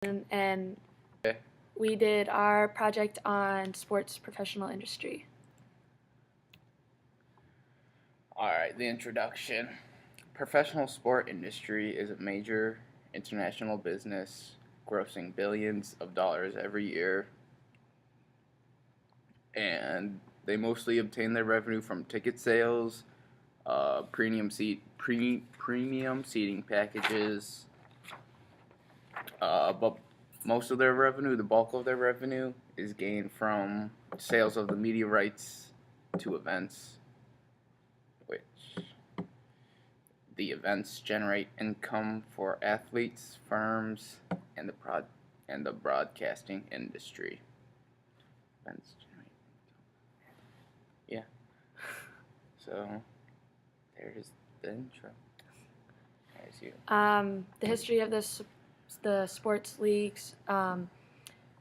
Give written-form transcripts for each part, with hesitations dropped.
and Okay. we did our project on sports professional industry. All right, the introduction. Professional sport industry is a major international business grossing billions of dollars every year, and they mostly obtain their revenue from ticket sales, premium seating packages, but most of their revenue, the bulk of their revenue, is gained from sales of the media rights to events, which the events generate income for athletes, firms, and the broadcasting industry. Events generate income. Yeah. So there's the intro. There's you. The history of the sports leagues. The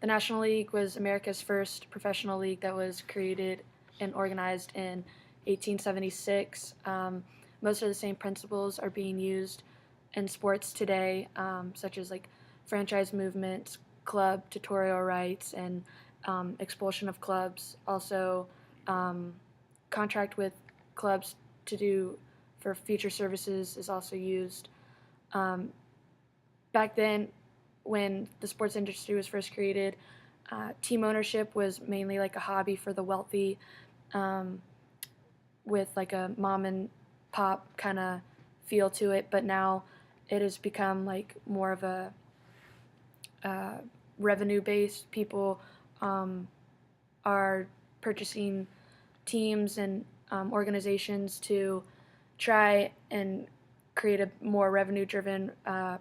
National League was America's first professional league that was created and organized in 1876. Most of the same principles are being used in sports today, such as like franchise movements, club tutorial rights, and expulsion of clubs. Also, contract with clubs to do for future services is also used. Um, Back then, when the sports industry was first created, team ownership was mainly like a hobby for the wealthy, um, with like a mom and pop kind of feel to it. But now it has become like more of a revenue based. People are purchasing teams and organizations to try and create a more revenue driven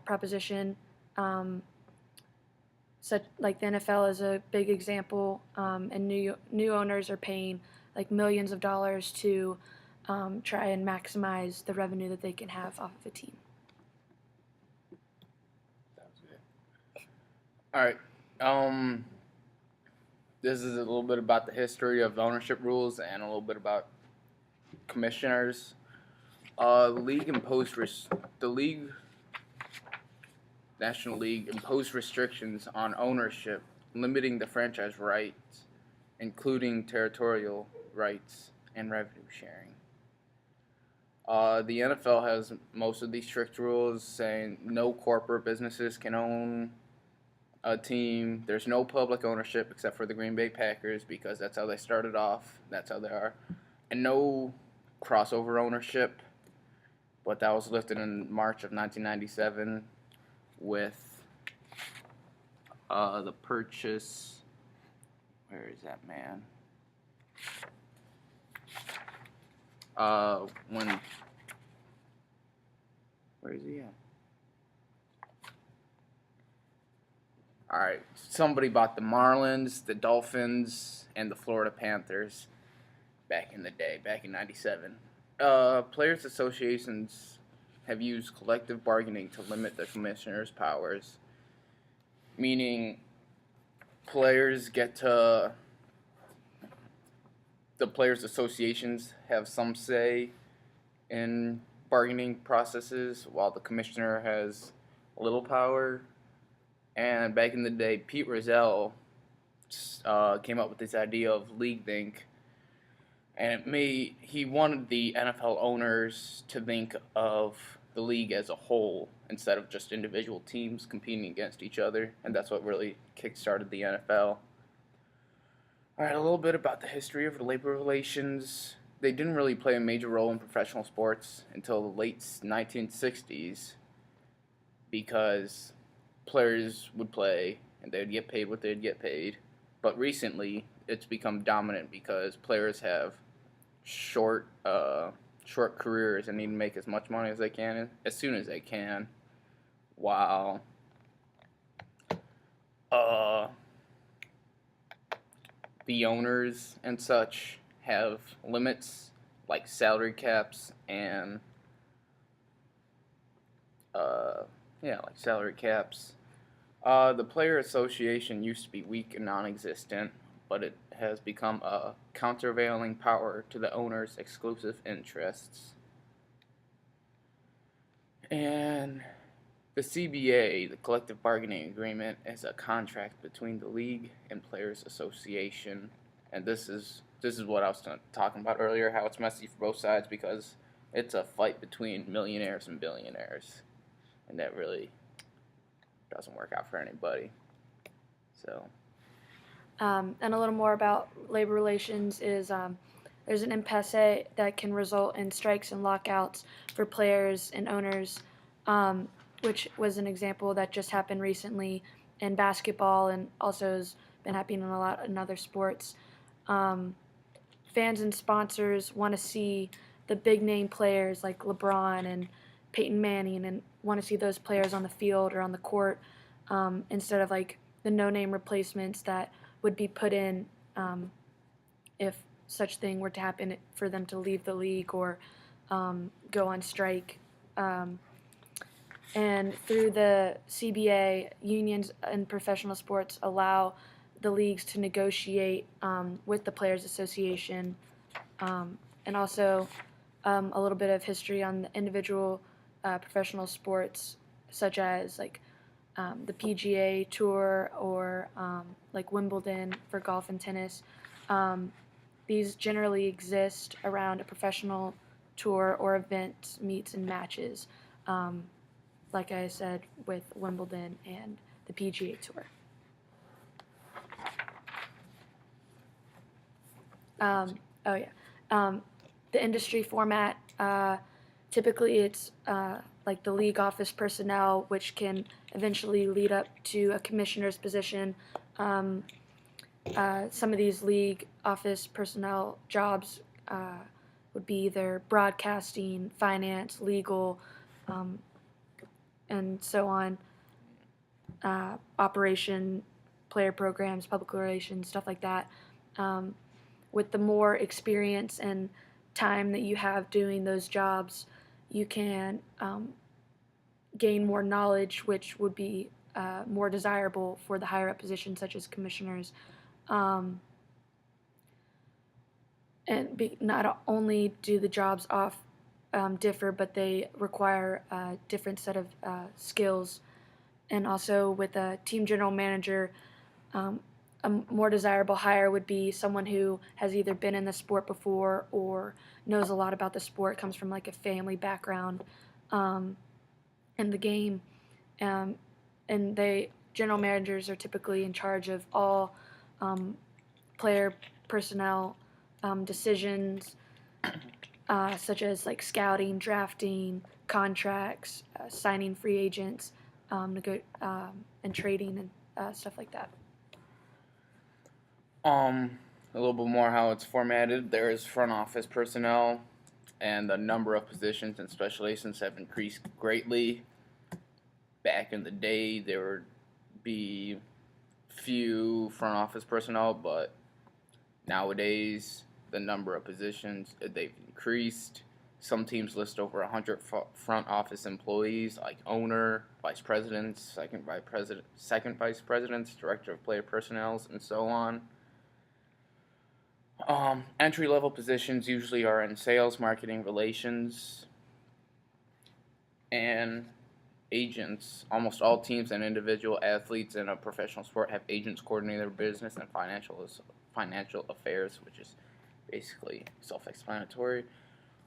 proposition. Such like the NFL is a big example, and new owners are paying like millions of dollars to try and maximize the revenue that they can have off of a team. Sounds good. All right. This is a little bit about the history of ownership rules and a little bit about commissioners. The league, National League, imposed restrictions on ownership, limiting the franchise rights, including territorial rights and revenue sharing. The NFL has most of these strict rules saying no corporate businesses can own a team. There's no public ownership except for the Green Bay Packers because that's how they started off. That's how they are. And no crossover ownership, but that was lifted in March of 1997 with the purchase. Where is that man? When. Where is he at? Alright, somebody bought the Marlins, the Dolphins, and the Florida Panthers back in the day, back in 97. Players' associations have used collective bargaining to limit the commissioner's powers, meaning players get to. The players' associations have some say in bargaining processes, while the commissioner has little power. And back in the day, Pete Rozelle came up with this idea of League Think, and he wanted the NFL owners to think of the league as a whole instead of just individual teams competing against each other, and that's what really kickstarted the NFL. All right, a little bit about the history of labor relations. They didn't really play a major role in professional sports until the late 1960s because players would play and they would get paid what they'd get paid. But recently, it's become dominant because players have short careers and need to make as much money as they can as soon as they can, while the owners and such have limits like salary caps and like salary caps. The player association used to be weak and non-existent, but it has become a countervailing power to the owner's exclusive interests. And The CBA, the collective bargaining agreement, is a contract between the league and players association, and this is what I was talking about earlier. How it's messy for both sides because it's a fight between millionaires and billionaires, and that really doesn't work out for anybody. So. And a little more about labor relations is there's an impasse that can result in strikes and lockouts for players and owners, which was an example that just happened recently in basketball and also has been happening in a lot in other sports. Fans and sponsors want to see the big name players like LeBron and Peyton Manning and want to see those players on the field or on the court instead of like the no name replacements that would be put in if such thing were to happen for them to leave the league or go on strike. And through the CBA, unions in professional sports allow the leagues to negotiate with the Players Association. And also a little bit of history on the individual professional sports, such as like the PGA Tour or like Wimbledon for golf and tennis. These generally exist around a professional tour or event, meets, and matches, like I said, with Wimbledon and the PGA Tour. The industry format, typically it's like the league office personnel, which can eventually lead up to a commissioner's position. Some of these league office personnel jobs would be either broadcasting, finance, legal, and so on, operation, player programs, public relations, stuff like that. With the more experience and time that you have doing those jobs, you can gain more knowledge, which would be more desirable for the higher up positions such as commissioners. Not only do the jobs differ, but they require a different set of skills. And also with a team general manager, a more desirable hire would be someone who has either been in the sport before or knows a lot about the sport, comes from like a family background in the game. And general managers are typically in charge of all player personnel decisions, such as like scouting, drafting, contracts, signing free agents, and trading and stuff like that. A little bit more how it's formatted. There is front office personnel, and the number of positions and specializations have increased greatly. Back in the day, there would be few front office personnel, but nowadays the number of positions they've increased. Some teams list over 100 front office employees, like owner, vice presidents, second vice presidents, director of player personnel, and so on. Entry-level positions usually are in sales, marketing, relations, and agents. Almost all teams and individual athletes in a professional sport have agents coordinating their business and financial affairs, which is basically self-explanatory.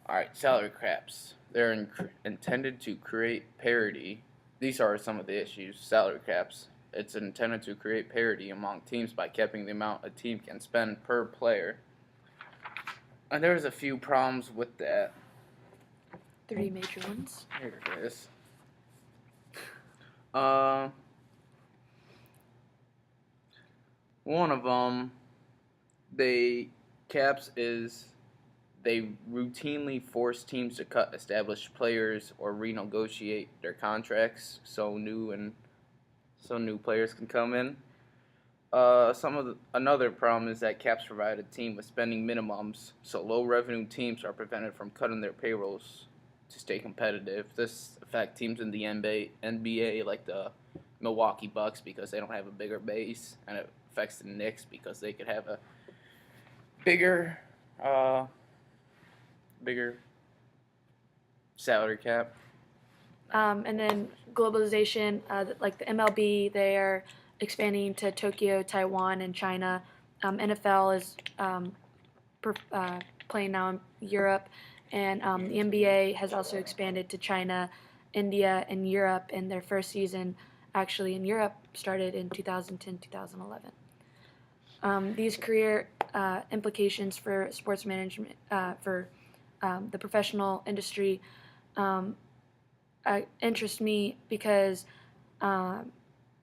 Alright, salary caps. They're intended to create parity. These are some of the issues. Salary caps. It's intended to create parity among teams by capping the amount a team can spend per player. And there's a few problems with that. 3 major ones. Here it is. One of them, they routinely force teams to cut established players or renegotiate their contracts so new players can come in. Another problem is that caps provide a team with spending minimums, so low revenue teams are prevented from cutting their payrolls to stay competitive. This affects teams in the NBA like the Milwaukee Bucks because they don't have a bigger base, and it affects the Knicks because they could have a bigger salary cap. And then globalization, like the MLB, they are expanding to Tokyo, Taiwan, and China. NFL is playing now in Europe, and the NBA has also expanded to China, India, and Europe. And their first season, actually in Europe, started in 2010, 2011. These career implications for sports management, for the professional industry, interest me because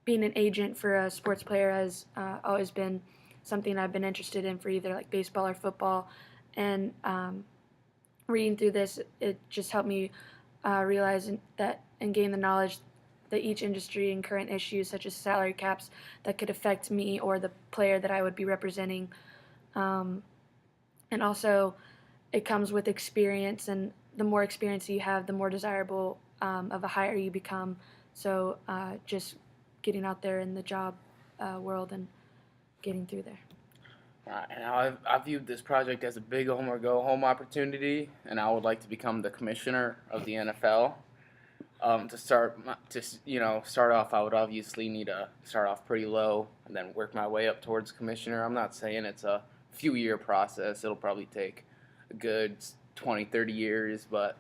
being an agent for a sports player has always been something I've been interested in for either like baseball or football. And reading through this, it just helped me realize that and gain the knowledge that each industry and current issues such as salary caps that could affect me or the player that I would be representing. And also, it comes with experience, and the more experience you have, the more desirable of a hire you become. So just getting out there in the job world and getting through there. And I viewed this project as a big home or go home opportunity, and I would like to become the commissioner of the NFL. Start off, I would obviously need to start off pretty low and then work my way up towards commissioner. I'm not saying it's a few-year process. It'll probably take a good 20, 30 years, but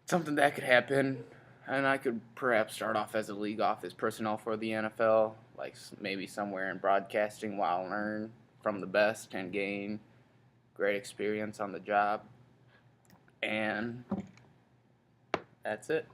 something that could happen. And I could perhaps start off as a league office personnel for the NFL, like maybe somewhere in broadcasting while I learn from the best and gain great experience on the job. And that's it.